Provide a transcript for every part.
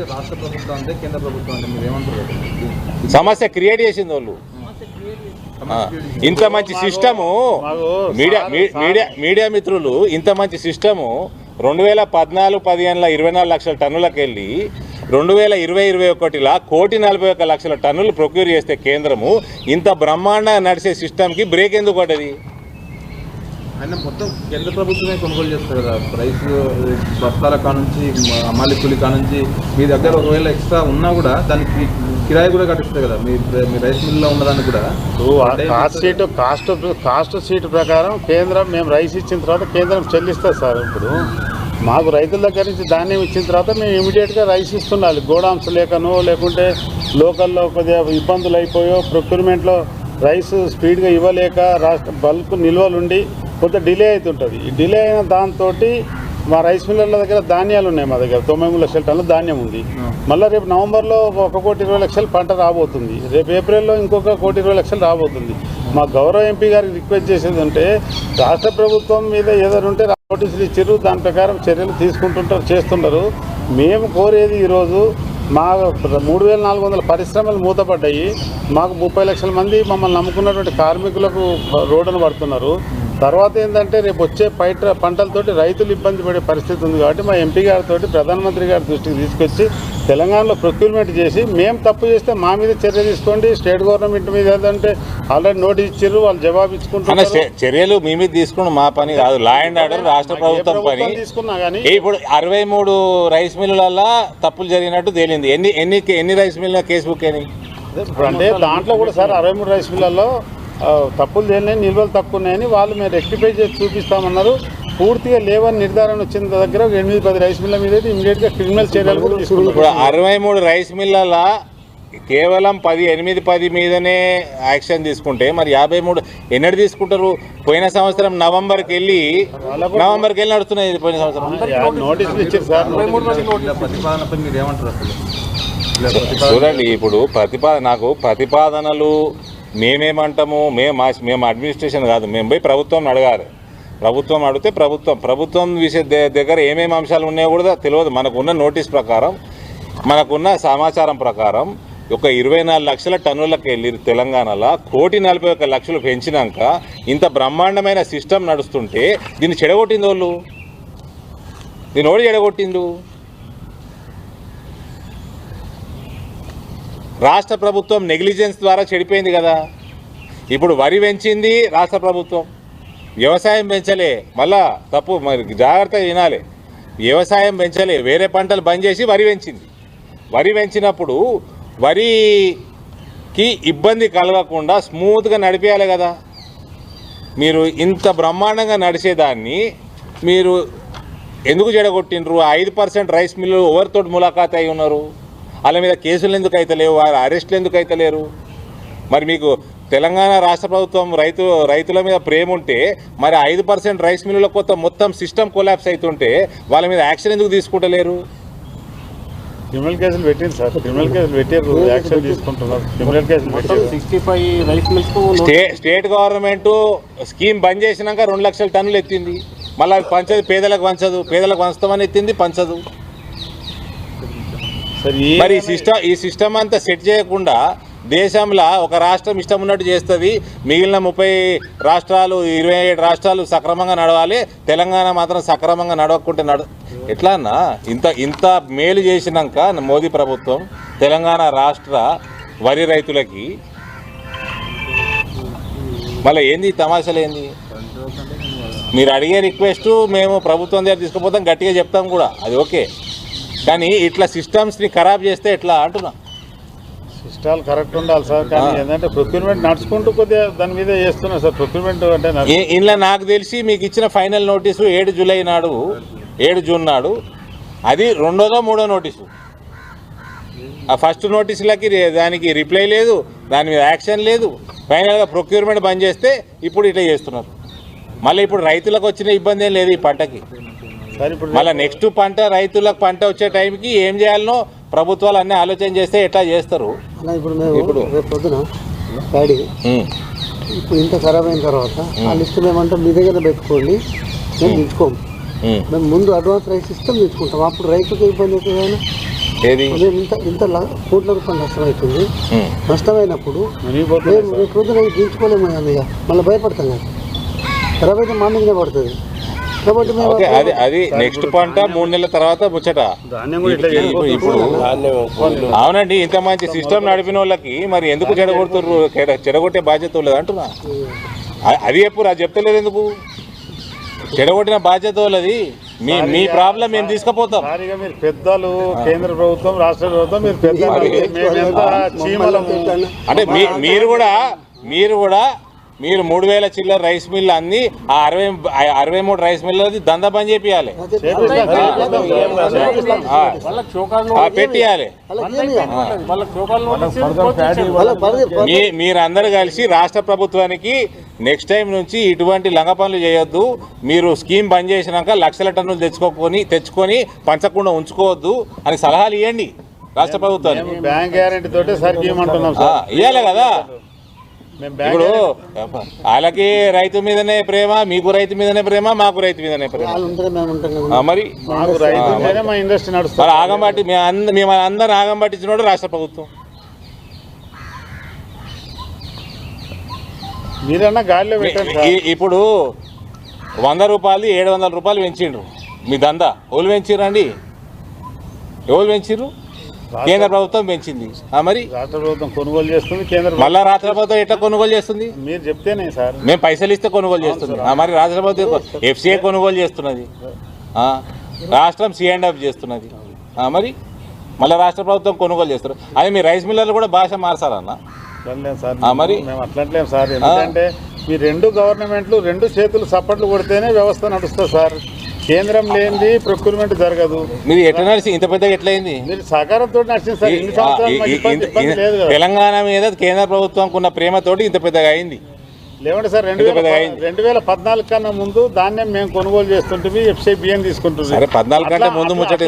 సమస్య రాష్ట్ర ప్రభుత్వం అంటే కేంద్ర ప్రభుత్వం అంటే మీరు ఏమంటారు? సమస్య క్రియేట్ చేసింది వాళ్ళు. ఇంత మంచి సిస్టము మీడియా మిత్రులు, ఇంత మంచి సిస్టము 2014-15లో 24 లక్షల టన్నులకు వెళ్ళి 2020-21లో 1,41 లక్షల టన్నులు ప్రొక్యూర్ చేస్తే కేంద్రము ఇంత బ్రహ్మాండంగా నడిచే సిస్టమ్కి బ్రేక్ ఎందుకు పడ్డది? ఆయన మొత్తం కేంద్ర ప్రభుత్వమే కొనుగోలు చేస్తారు కదా, రైస్ బస్తాల కానుంచి అమ్మాలి కూలి కానుంచి. మీ దగ్గర ఒకవేళ ఎక్స్ట్రా ఉన్నా కూడా దానికి కిరాయి కూడా కట్టిస్తారు కదా మీ రైస్ మిల్లో ఉన్నదాన్ని కూడా. కాస్ట్ షీట్ ప్రకారం కేంద్రం మేము రైస్ ఇచ్చిన తర్వాత కేంద్రం చెల్లిస్తుంది సార్. ఇప్పుడు మాకు రైతుల దగ్గర నుంచి ధాన్యం ఇచ్చిన తర్వాత మేము ఇమీడియట్గా రైస్ ఇస్తున్నాలి. గోడామ్స్ లేకనో లేకుంటే లోకల్లో కొద్దిగా ఇబ్బందులు అయిపోయో ప్రొక్యూర్మెంట్లో రైస్ స్పీడ్గా ఇవ్వలేక రాష్ట్ర బల్క్ నిల్వలుండి కొంత డిలే అవుతుంటుంది. ఈ డిలే అయిన దాంతో మా రైస్ మిల్లర్ల దగ్గర ధాన్యాలు ఉన్నాయి. మా దగ్గర 93 లక్షల టన్నుల ధాన్యం ఉంది. మళ్ళీ రేపు నవంబర్లో 1,20,00,000 పంట రాబోతుంది. రేపు ఏప్రిల్లో ఇంకొక 1,20,00,000 రాబోతుంది. మా గౌరవ ఎంపీ గారికి రిక్వెస్ట్ చేసేది అంటే రాష్ట్ర ప్రభుత్వం మీద ఏదైనా ఉంటే నోటీసులు ఇచ్చారు, దాని ప్రకారం చర్యలు తీసుకుంటుంటారు, చేస్తున్నారు. మేము కోరేది ఈరోజు మా 3,400 పరిశ్రమలు మూతపడ్డాయి. మాకు 30 లక్షల మంది మమ్మల్ని నమ్ముకున్నటువంటి కార్మికులకు రోడ్డును పడుతున్నారు. తర్వాత ఏంటంటే రేపు వచ్చే పంటలతోటి రైతులు ఇబ్బంది పడే పరిస్థితి ఉంది. కాబట్టి మా ఎంపీ గారితో ప్రధానమంత్రి గారి దృష్టికి తీసుకొచ్చి తెలంగాణలో ప్రొక్యూర్మెంట్ చేసి మేము తప్పు చేస్తే మా మీద చర్య తీసుకోండి. స్టేట్ గవర్నమెంట్ మీద ఏదంటే ఆల్రెడీ నోటీస్ ఇచ్చారు, వాళ్ళు జవాబు ఇచ్చుకుంటున్నారు. చర్యలు మీ మీద తీసుకుని మా పని కాదు, లా అండ్ ఆర్డర్ రాష్ట్ర ప్రభుత్వం పని. తీసుకున్నా కానీ ఇప్పుడు 63 రైస్ మిల్లులలో తప్పులు జరిగినట్టు తేలింది. ఎన్ని రైస్ మిల్లు కేసు బుక్ అయినాయి అంటే దాంట్లో కూడా సార్ 63 రైస్ మిల్లలో తప్పులు తేలినాయి, నిల్వలు తక్కువ ఉన్నాయని వాళ్ళు మేము రెక్టిఫై చేసి చూపిస్తామన్నారు. పూర్తిగా లేవని నిర్ధారణ వచ్చిన దగ్గర 8-10 రైస్ మిల్ల మీద ఇమీడియట్గా క్రిమినల్ చర్యలు కూడా తీసుకున్నారు. ఇప్పుడు 63 రైస్ మిల్లల కేవలం 8-10 మీదనే యాక్షన్ తీసుకుంటే మరి 53 ఎన్నడు తీసుకుంటారు? పోయిన సంవత్సరం నవంబర్కి వెళ్ళి నడుస్తున్నాయి. పోయిన సంవత్సరం నోటీసులు ఇచ్చారు సార్. ప్రతిపాదనపై మీరు ఏమంటారు అసలు? చూడండి, ఇప్పుడు ప్రతిపాదనలు మేమేమంటాము, మేము అడ్మినిస్ట్రేషన్ కాదు, మేము పోయి ప్రభుత్వం అడగాలి. ప్రభుత్వం అడిగితే ప్రభుత్వం విషయ దగ్గర ఏమేమి అంశాలు ఉన్నాయో కూడా తెలియదు. మనకున్న నోటీస్ ప్రకారం, మనకున్న సమాచారం ప్రకారం ఒక 24 లక్షల టన్నులకు వెళ్ళి తెలంగాణలో 1,41 లక్షలు పెంచినాక ఇంత బ్రహ్మాండమైన సిస్టమ్ నడుస్తుంటే దీన్ని చెడగొట్టింది వాళ్ళు. దీన్ని ఓడి చెడగొట్టిండు రాష్ట్ర ప్రభుత్వం. నెగ్లిజెన్స్ ద్వారా చెడిపోయింది కదా. ఇప్పుడు వరి పెంచింది రాష్ట్ర ప్రభుత్వం, వ్యవసాయం పెంచలే. మళ్ళా తప్పు, మరి జాగ్రత్తగా వినాలి. వ్యవసాయం పెంచలే, వేరే పంటలు బంద్ చేసి వరి పెంచింది. వరి పెంచినప్పుడు వరికి ఇబ్బంది కలగకుండా స్మూత్గా నడిపేయాలి కదా. మీరు ఇంత బ్రహ్మాండంగా నడిచేదాన్ని మీరు ఎందుకు చెడగొట్టిండ్రు? 5% రైస్ మిల్లు ఎవరితో ములాఖాత్ అయి ఉన్నారు? వాళ్ళ మీద కేసులు ఎందుకు అయితే లేవు? వారు అరెస్టులు ఎందుకు అయితే లేరు? మరి మీకు తెలంగాణ రాష్ట్ర ప్రభుత్వం రైతుల మీద ప్రేమ ఉంటే మరి 5% రైస్ మిల్లుల కొత్త మొత్తం సిస్టమ్ కొలాప్స్ అవుతుంటే వాళ్ళ మీద యాక్షన్ ఎందుకు తీసుకుంటలేరు? క్రిమినల్ కేసులు పెట్టింది సార్, క్రిమినల్ కేసులు పెట్టారు, యాక్షన్ తీసుకుంటున్నారు. క్రిమినల్ కేసులు 65 rice mills state government scheme బంద్ చేసినాక 2 లక్షల టన్నులు ఎత్తింది. మళ్ళీ అది పంచదు, పేదలకు పంచుతామని ఎత్తింది, పంచదు. మరి ఈ సిస్టమ్ అంతా సెట్ చేయకుండా దేశంలో ఒక రాష్ట్రం ఇష్టం ఉన్నట్టు చేస్తుంది, మిగిలిన 30 రాష్ట్రాలు 27 రాష్ట్రాలు సక్రమంగా నడవాలి, తెలంగాణ మాత్రం సక్రమంగా నడవకుంటే ఎట్లా అన్నా? ఇంత మేలు చేసినాక మోదీ ప్రభుత్వం తెలంగాణ రాష్ట్ర వరి రైతులకి మళ్ళీ ఏంది తమాషాలు ఏంది? మీరు అడిగే రిక్వెస్ట్ మేము ప్రభుత్వం దగ్గర తీసుకుపోతాం, గట్టిగా చెప్తాం కూడా, అది ఓకే. కానీ ఇట్లా సిస్టమ్స్ని ఖరాబ్ చేస్తే ఎట్లా అంటున్నా? సిస్టాలు కరెక్ట్ ఉండాలి సార్. కానీ ఏంటంటే ప్రొక్యూర్మెంట్ నడుచుకుంటూ కొద్దిగా దాని మీద చేస్తున్నారు సార్. ప్రొక్యూర్మెంట్ అంటే ఇంట్లో నాకు తెలిసి మీకు ఇచ్చిన ఫైనల్ నోటీసు 7 జూన్ నాడు, అది 2వ 3వ నోటీసు. ఆ ఫస్ట్ నోటీసులకి దానికి రిప్లై లేదు, దాని మీద యాక్షన్ లేదు. ఫైనల్గా ప్రొక్యూర్మెంట్ బంద్ చేస్తే ఇప్పుడు ఇట్లా చేస్తున్నారు. మళ్ళీ ఇప్పుడు రైతులకు వచ్చిన ఇబ్బంది ఏం లేదు ఈ పంటకి. మళ్ళీ నెక్స్ట్ రైతులకు పంట వచ్చే టైంకి ఏం చేయాలనో ప్రభుత్వాలు అన్నీ ఆలోచన చేస్తే ఎట్లా చేస్తారు? ఇప్పుడు పొద్దున ప్యాడీ ఇప్పుడు ఇంత ఖరాబ్ అయిన తర్వాత ఆ లిస్ట్ మేమంటే మీ దగ్గర పెట్టుకోండి, మేము తెచ్చుకోము. మేము ముందు అడ్వాన్స్ రైస్ ఇస్తాం, తెచ్చుకుంటాం. అప్పుడు రైతుకు ఇబ్బంది అవుతుంది. ఏది మేము ఇంత కోట్ల రూపాయలు నష్టమవుతుంది. నష్టమైనప్పుడు మునిగిపోతుంది మేము రేపు రోజున తీర్చుకోలేము కదా, ఇక మళ్ళీ భయపడతాం కదా, ఖరాబ్ అయితే మా మీదనే పడుతుంది. కాబట్టి మేము ఓకే, అది నెక్స్ట్ పంట 3 నెలల తర్వాత ముచ్చట. ధాన్యం కూడా ఇట్లా ఇప్పుడు అవునండి, ఇంత మంచి సిస్టమ్ నడిపిన వాళ్ళకి మరి ఎందుకు చెడగొడుతుర్రు? చెడగొట్టే బాధ్యత లేదు అంటున్నా. అది ఎప్పుడు అది చెప్తలేదు ఎందుకు? చెడగొట్టిన బాధ్యత వాళ్ళది. మీ ప్రాబ్లం మేము తీసుకుపోతాం. సారిగా మీరు పెద్దలు, కేంద్ర ప్రభుత్వం, రాష్ట్ర ప్రభుత్వం, మీరు పెద్దలు, మేమెంత చీమలము. అంటే మీరు కూడా 3000 చిల్లర రైస్ మిల్లు అన్ని ఆ 63 రైస్ మిల్లది దందా బంద్ చేపియాలి, పెట్టియాలి. మీరందరూ కలిసి రాష్ట్ర ప్రభుత్వానికి నెక్స్ట్ టైం నుంచి ఇటువంటి లంగ పనులు చేయొద్దు, మీరు స్కీమ్ బంద్ చేసినాక లక్షల టన్నులు తెచ్చుకొని పంచకుండా ఉంచుకోవద్దు అని సలహాలు ఇవ్వండి రాష్ట్ర ప్రభుత్వానికి. బ్యాంక్ గ్యారెంటీ తోటే సరికి ఇవ్వమంటున్నాం సార్. ఇవ్వాలి కదా. ఇప్పుడు వాళ్ళకి రైతు మీదనే ప్రేమ, మీకు రైతు మీదనే ప్రేమ, మాకు రైతు మీదనే ప్రేమ. మరి మా ఇండస్ట్రీ నడుస్తుంది. ఆగంబట్టి మేము అందరూ ఆగం పట్టించినోడు రాష్ట్ర ప్రభుత్వం. మీరన్నా గాలిలో పెట్టండి. ఇప్పుడు 100 రూపాయలు 700 రూపాయలు పెంచిండ్రు. మీ దందా ఎవరు పెంచిర్రండి? ఎవరు పెంచిర్రు? కేంద్ర ప్రభుత్వం పెంచింది. మరి రాష్ట్ర ప్రభుత్వం కొనుగోలు చేస్తుంది, కేంద్ర మళ్ళా రాష్ట్ర ప్రభుత్వం ఎట్లా కొనుగోలు చేస్తుంది? మీరు చెప్తేనే సార్. మేము పైసలు ఇస్తే కొనుగోలు చేస్తుంది. మరి రాష్ట్ర ప్రభుత్వం FCA కొనుగోలు చేస్తున్నది, రాష్ట్రం C&F చేస్తున్నది. మరి మళ్ళీ రాష్ట్ర ప్రభుత్వం కొనుగోలు చేస్తారు. అదే మీ రైస్ మిల్లర్లు కూడా భాష మార్చాలన్న. మరి మేము అట్లట్లేము సార్. ఎందుకంటే మీ 2 గవర్నమెంట్లు 2 చేతులు సపోర్ట్లు కొడితేనే వ్యవస్థ నడుస్తుంది సార్. కేంద్రం లేనిది ప్రొక్యూర్మెంట్ జరగదు. మీరు ఎట్లా నడిచి ఇంత పెద్దగా ఎట్లయింది? మీరు సహకారంతో నడిచింది సార్. తెలంగాణ మీద కేంద్ర ప్రభుత్వం ఉన్న ప్రేమతోటి ఇంత పెద్దగా అయింది. లేవండి సార్. 2014 కన్నా ముందు ధాన్యం మేము కొనుగోలు చేస్తుంటే FCI బియ్యం తీసుకుంటుంది. 14 కంటే ముందు ముచ్చట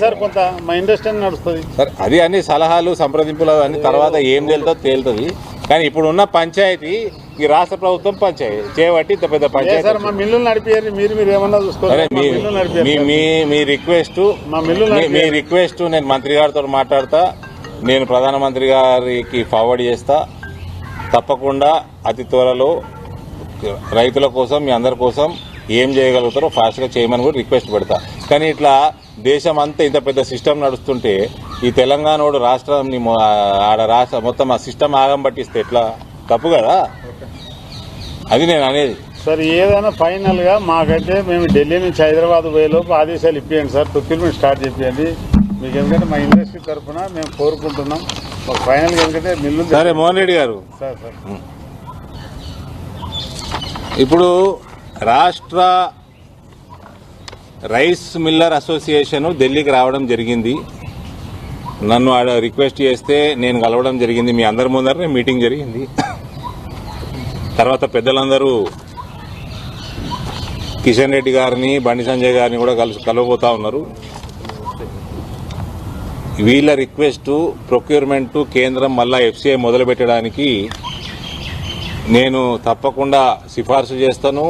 సార్ కొంత మా ఇండస్ట్రీ నడుస్తుంది సార్. అది అన్ని సలహాలు సంప్రదింపులు అన్ని తర్వాత ఏం తేలుతుంది. కానీ ఇప్పుడు ఉన్న పంచాయతీ ఈ రాష్ట్ర ప్రభుత్వం పంచాయతీ చేయబట్టి ఇంత పెద్ద పంచాయతీ. సార్ మా మిల్లులు నడిపారు, మీరు ఏమన్నా చూసుకోవాలి. మీ రిక్వెస్ట్ నేను మంత్రి గారితో మాట్లాడతా, నేను ప్రధానమంత్రి గారికి ఫార్వర్డ్ చేస్తా. తప్పకుండా అతి త్వరలో రైతుల కోసం, మీ అందరి కోసం ఏం చేయగలుగుతారో ఫాస్ట్గా చేయమని కూడా రిక్వెస్ట్ పెడతా. కానీ ఇట్లా దేశం అంతా ఇంత పెద్ద సిస్టమ్ నడుస్తుంటే ఈ తెలంగాణోడు రాష్ట్రాన్ని మొత్తం ఆ సిస్టమ్ ఆగం పట్టిస్తే ఎట్లా? తప్పు కదా. అది నేను అనేది సార్. ఏదైనా ఫైనల్గా మాకైతే మేము ఢిల్లీ నుంచి హైదరాబాద్ పోయేలోపు ఆదేశాలు ఇప్పియండి సార్. ప్రొక్యూర్మెంట్ స్టార్ట్ చేయండి మీకు. ఎందుకంటే మా ఇండస్ట్రీ తరఫున మేము కోరుకుంటున్నాం. ఫైనల్గా ఎందుకంటే మిల్లు. సరే మోహన్ రెడ్డి గారు, సార్ ఇప్పుడు రాష్ట్ర రైస్ మిల్లర్ అసోసియేషన్ ఢిల్లీకి రావడం జరిగింది. నన్ను రిక్వెస్ట్ చేస్తే నేను కలవడం జరిగింది. మీ అందరి ముందరనే మీటింగ్ జరిగింది. తర్వాత పెద్దలందరూ కిషన్ రెడ్డి గారిని, బండి సంజయ్ గారిని కూడా కలవబోతా ఉన్నారు. వీళ్ళ రిక్వెస్ట్ ప్రొక్యూర్మెంట్ కేంద్రం మళ్ళా FCI మొదలుపెట్టడానికి నేను తప్పకుండా సిఫార్సు చేస్తాను.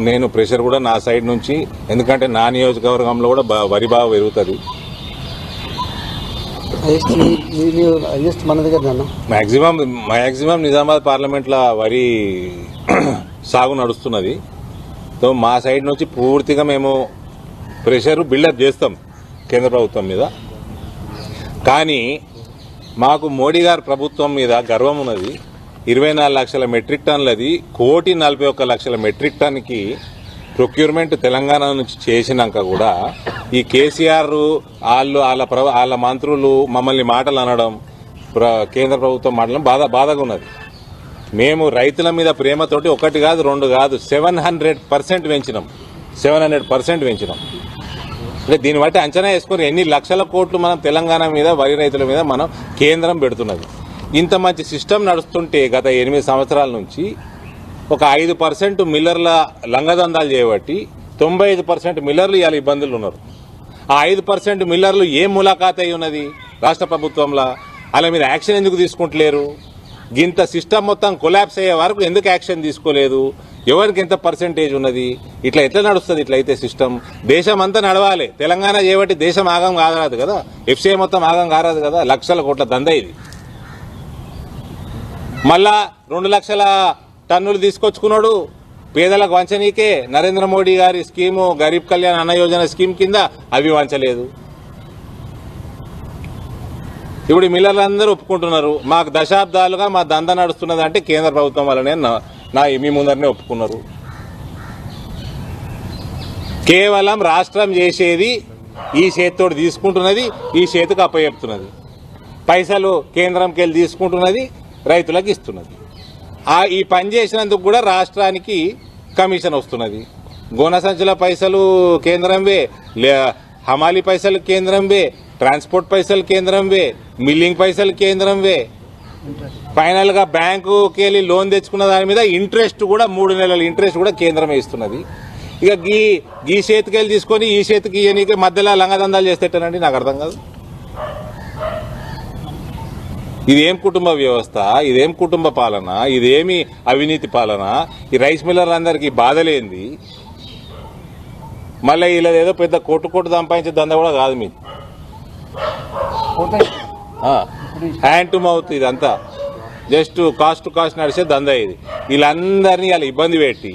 నేను ప్రెషర్ కూడా నా సైడ్ నుంచి, ఎందుకంటే నా నియోజకవర్గంలో కూడా వరి బాగా పెరుగుతుంది. మ్యాక్సిమం నిజామాబాద్ పార్లమెంట్లో వరి సాగు నడుస్తున్నది. సో మా సైడ్ నుంచి పూర్తిగా మేము ప్రెషర్ బిల్డప్ చేస్తాం కేంద్ర ప్రభుత్వం మీద. కానీ మాకు మోడీ గారి ప్రభుత్వం మీద గర్వం ఉన్నది. 24 లక్షల మెట్రిక్ టన్నులది 1,41,00,000 మెట్రిక్ టన్కి ప్రొక్యూర్మెంట్ తెలంగాణ నుంచి చేసినాక కూడా ఈ కేసీఆర్ వాళ్ళ మంత్రులు మమ్మల్ని మాటలు అనడం, కేంద్ర ప్రభుత్వం మాటలు బాధగా ఉన్నది. మేము రైతుల మీద ప్రేమతోటి 1 కాదు 2 కాదు 700% పెంచినాం. 700% పెంచినాం. అంటే దీన్ని బట్టి అంచనా వేసుకొని ఎన్ని లక్షల కోట్లు మనం తెలంగాణ మీద, వరి రైతుల మీద మనం కేంద్రం పెడుతున్నది. ఇంత మంచి సిస్టమ్ నడుస్తుంటే గత 8 సంవత్సరాల నుంచి ఒక 5% మిల్లర్ల లంగదందాలు చేయబట్టి 95% మిల్లర్లు ఇవాళ ఇబ్బందులు ఉన్నారు. ఆ 5% మిల్లర్లు ఏం ములాఖాత్ అయి ఉన్నది రాష్ట్ర ప్రభుత్వంలో? వాళ్ళ మీద యాక్షన్ ఎందుకు తీసుకుంటలేరు? ఇంత సిస్టమ్ మొత్తం కొలాప్స్ అయ్యే వరకు ఎందుకు యాక్షన్ తీసుకోలేదు? ఎవరికి ఎంత పర్సెంటేజ్ ఉన్నది? ఇట్లా ఎట్లా నడుస్తుంది? ఇట్లా అయితే సిస్టమ్ దేశం అంతా నడవాలి. తెలంగాణ చేయబట్టి దేశం ఆగం కారాదు కదా, ఎఫ్సీఐ మొత్తం ఆగం కారాదు కదా. లక్షల కోట్ల దంద ఇది. మళ్ళా 2 లక్షల టన్నులు తీసుకొచ్చుకున్నాడు పేదలకు వంచనీకే. నరేంద్ర మోడీ గారి స్కీము గరీబ్ కళ్యాణ్ అన్న యోజన స్కీమ్ కింద అవి వంచలేదు. ఇప్పుడు మిల్లర్లు అందరూ ఒప్పుకుంటున్నారు, మాకు దశాబ్దాలుగా మా దంద నడుస్తున్నది అంటే కేంద్ర ప్రభుత్వం వల్లనే మీ ముందరనే ఒప్పుకున్నారు. కేవలం రాష్ట్రం చేసేది ఈ చేతితోటి తీసుకుంటున్నది, ఈ చేతికి అప్పచెప్తున్నది. పైసలు కేంద్రంకి వెళ్ళి తీసుకుంటున్నది, రైతులకు ఇస్తున్నది. ఈ పని చేసినందుకు కూడా రాష్ట్రానికి కమిషన్ వస్తున్నది. గోన సంచుల పైసలు కేంద్రంవే, హమాలి పైసలు కేంద్రంవే, ట్రాన్స్పోర్ట్ పైసలు కేంద్రంవే, మిల్లింగ్ పైసలు కేంద్రంవే. ఫైనల్ గా బ్యాంకుకి వెళ్ళి లోన్ తెచ్చుకున్న దాని మీద ఇంట్రెస్ట్ కూడా 3 నెలల ఇంట్రెస్ట్ కూడా కేంద్రమే ఇస్తున్నది. ఇక ఈ చేతికి వెళ్ళి తీసుకొని ఈ చేతికి ఇయనీకి మధ్యలో లంగదందాలు చేస్తేటనండి నాకు అర్థం కాదు. ఇదేం కుటుంబ వ్యవస్థ, ఇదేం కుటుంబ పాలన, ఇదేమి అవినీతి పాలన? ఈ రైస్ మిల్లర్లందరికీ బాధలేంది? మళ్ళీ ఇలా ఏదో పెద్ద కోటు సంపాదించే దంద కూడా కాదు మీకు. హ్యాండ్ టు మౌత్ ఇదంతా జస్ట్ కాస్ట్ టు కాస్ట్ నడిచే దంద ఇది. వీళ్ళందరినీ ఇలా ఇబ్బంది పెట్టి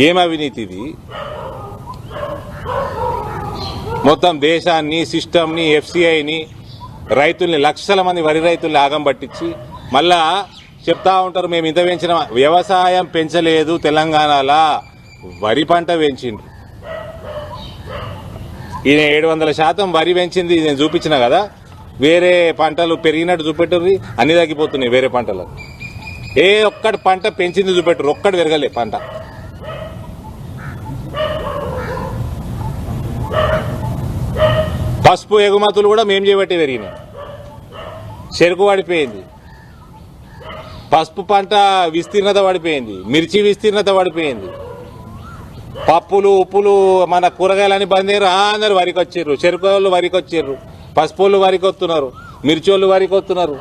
ఏం అవినీతి ఇది? మొత్తం దేశాన్ని, సిస్టమ్ని, ఎఫ్సీఐని, రైతుల్ని, లక్షల మంది వరి రైతుల్ని ఆగం పట్టించి మళ్ళా చెప్తా ఉంటారు మేము ఇంత పెంచిన. వ్యవసాయం పెంచలేదు తెలంగాణలో, వరి పంట పెంచిండ్రు. ఈయన 700% వరి పెంచింది నేను చూపించిన కదా. వేరే పంటలు పెరిగినట్టు చూపెట్టుర్రి, అన్ని తగ్గిపోతున్నాయి వేరే పంటలకు. ఏ ఒక్కటి పంట పెంచింది చూపెట్టుర్రు, ఒక్కటి పెరగలే పంట. పసుపు ఎగుమతులు కూడా మేము చేయబట్టి పెరిగినాయి. చెరుకు పడిపోయింది, పసుపు పంట విస్తీర్ణత పడిపోయింది, మిర్చి విస్తీర్ణత పడిపోయింది. పప్పులు, ఉప్పులు, మన కూరగాయలని బంద్ అయ్యారు. అందరు వరికి వచ్చిర్రు, చెరుకు వాళ్ళు వరికి వచ్చిర్రు, పసుపు వాళ్ళు వరికి వస్తున్నారు, మిర్చి వాళ్ళు వరికి వస్తున్నారు.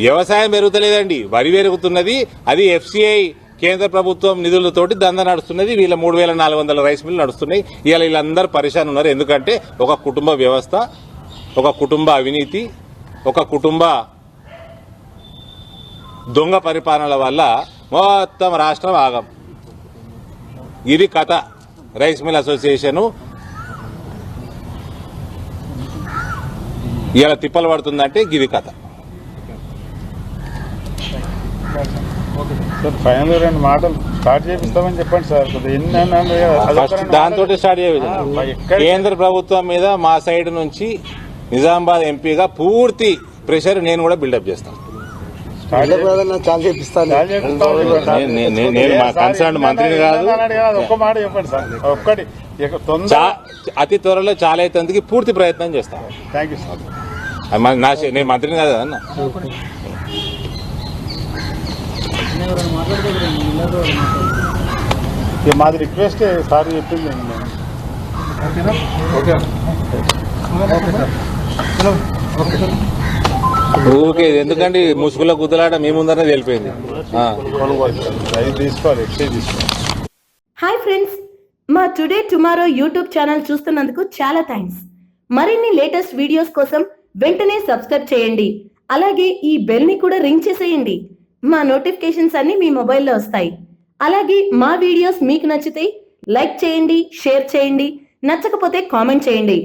వ్యవసాయం పెరుగుతలేదండి, వరి పెరుగుతున్నది. అది ఎఫ్సీఐ కేంద్ర ప్రభుత్వం నిధులతోటి దంద నడుస్తున్నది. వీళ్ళ 3400 రైస్ మిల్లు నడుస్తున్నాయి. ఇవాళ వీళ్ళందరూ పరిశాన్ ఉన్నారు. ఎందుకంటే ఒక కుటుంబ వ్యవస్థ, ఒక కుటుంబ అవినీతి, ఒక కుటుంబ దొంగ పరిపాలనల వల్ల మొత్తం రాష్ట్రం ఆగం. ఇది కథ. రైస్ మిల్ అసోసియేషను ఇలా తిప్పలు పడుతుందంటే ఇది కథ. సార్ ఫైనల్ 2 మాటలు స్టార్ట్ చేపిస్తామని చెప్పండి సార్. ఫస్ట్ దాంతో స్టార్ట్ చేయాలి. కేంద్ర ప్రభుత్వం మీద మా సైడ్ నుంచి నిజామాబాద్ ఎంపీగా పూర్తి ప్రెషర్ నేను కూడా బిల్డప్ చేస్తాను. చాలా చేపిస్తాను. నేను మా కన్సర్న్ మంత్రిని కాదు. ఒక్క మాట చెప్పండి సార్, ఒక్కటి అతి త్వరలో చాలా అయితందుకు పూర్తి ప్రయత్నం చేస్తాను. Thank you sir. నేను మంత్రిని కాదు అన్న. మాది రిక్వెస్ట్ సార్ చెప్పింది. ఊరికే ఎందుకండి ముసుగుల గుద్దలాట మీ ముందరనే తెలిపోయింది. హాయ్ ఫ్రెండ్స్, మా టుడే టుమారో యూట్యూబ్ ఛానల్ చూస్తున్నందుకు చాలా థ్యాంక్స్. మరిన్ని లేటెస్ట్ వీడియోస్ కోసం వెంటనే సబ్స్క్రైబ్ చేయండి. అలాగే ఈ బెల్ ని కూడా రింగ్ చేసేయండి. మా నోటిఫికేషన్స్ అన్ని మీ మొబైల్లో వస్తాయి. అలాగే మా వీడియోస్ మీకు నచ్చితే లైక్ చేయండి, షేర్ చేయండి, నచ్చకపోతే కామెంట్ చేయండి.